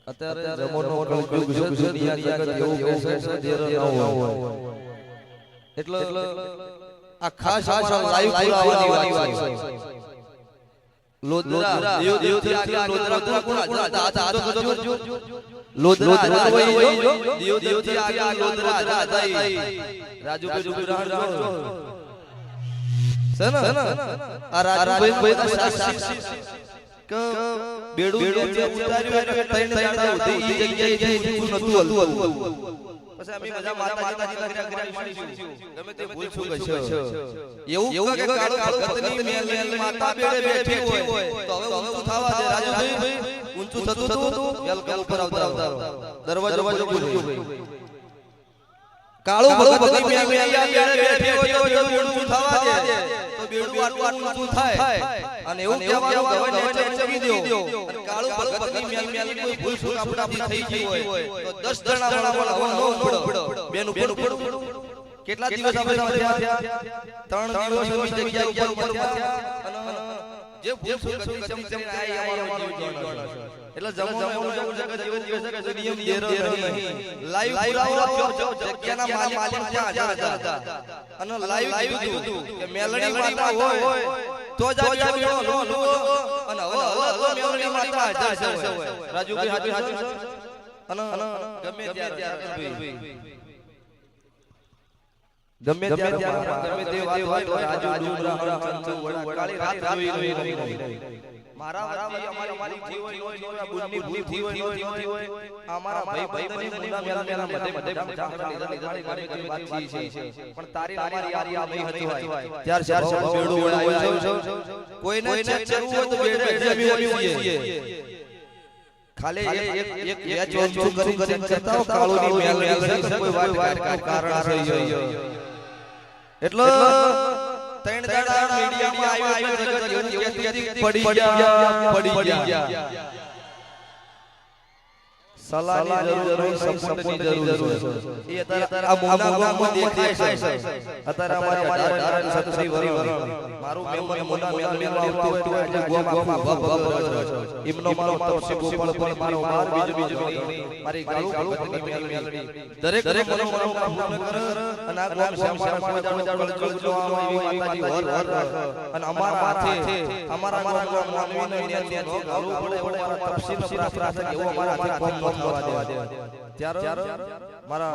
અત્યારે જમોનો કળયુગ છે દુનિયા જગત એવું કહે છે દેર ન હોય એટલે આ ખાસ લાઈવ પુરાવાની વાત છે લોદરા દેવ થી આગળ લોદરા કોણ હતા લોદરા હોય દેવ થી આગળ લોદરા હતા રાજુભાઈ ડુગરાણ જો છે ને આ રાજુભાઈ ના સાક્ષી કે બેડું જે ઉતાર્યું એટલે ત્રણ દાડા સુધી ઈ જગ્યાએ ઊંચું નતું હલતું પછી અમે બધા માતાજીના ગ્રામ માણીશું ગમે તે ભૂલ ચૂક હશે એવું કે કાળો ભક્તની મેલ માતા બેડે બેઠી હોય તો હવે ઊંચું થવા દે રાજુભાઈ ઊંચું થતું હતું વેલકમ ઉપર આવતા દરવાજો ખુલ્યો ભાઈ કાળો ભક્તની મેલ બેડે બેઠી હોય તો ઊંચું થવા દે તો બેડું આટલું ઊંચું થાય અને એવું કહેવાનું કે હવે નીચે મૂકી દો અને કાળો ભક્તની મેલ કોઈ ભૂલ ચૂક આપણાથી થઈ ગઈ હોય તો 10 જણા વાળા હવે નો પડો બેનું પડો કેટલા દિવસ આપણે થયા 3 દિવસ એવી જગ્યા ઉપર થયા અને જે ભૂલ ચૂક હતી ચમચમ આઈ અમારો જીવ જાણો એટલે જમવાનું એવું છે કે દિવસ નિયમ દેરો નહીં લાઈવ પુરાવો જગ્યાના માલિક ત્યાં હાજર હતા અને લાઈવ કીધું કે મેલડી માતા હોય તો જ આવ્યો નો અને હવે મેલડી માતા હાજર છે રાજુભાઈ હાજર છે અને ગમે ત્યારે ગમે તે વાત હોય રાજુ ડુંગરા ચંચુ વડા કાળી રાત જોઈ મારા વતી અમારી જીવન હોય બુનની ભૂલ થઈ હોય અમારા ભાઈ બની મુના મેલા બધે મજાક લીધા ગમે વાત છે પણ તારી અમારી યારી આ નહીં હતી ત્યાર બેડું વળાયો છે કોઈને ચેક કરવું હોય તો બેડે જમી હોઈએ ખાલી એક ચોંચું કરીને કરતા હો કાળોની મેલડી છે કોઈ વાત કારણ છે એટલે ત્રણ દાડા મીડિયામાં આવ્યો જગત એવું કહેતી પડી ગયા સલાહની જરૂર હોય સપોર્ટની જરૂર છે એ અત્યારે આ મોના દેખાય છે અત્યારે અમારી 18 વરણ મારું મોના મેલ આવતું હોય એટલે ગોમાં ઇમનો મારો તપસી ગોપાલ પણ મારો માર બીજો મારી ગાળું ભક્તની મેલડી દરેક મનોકામના પૂર્ણ કરે અને આ ગોમ શ્યામ જો આવી માતાજી હર અને અમારા હાથે અમારા ગોમ માનવીને ત્યાં ગાળું પડે તપસીનો પ્રાર્થના એવો અમારા હાથે કોમ ત્યારે મારા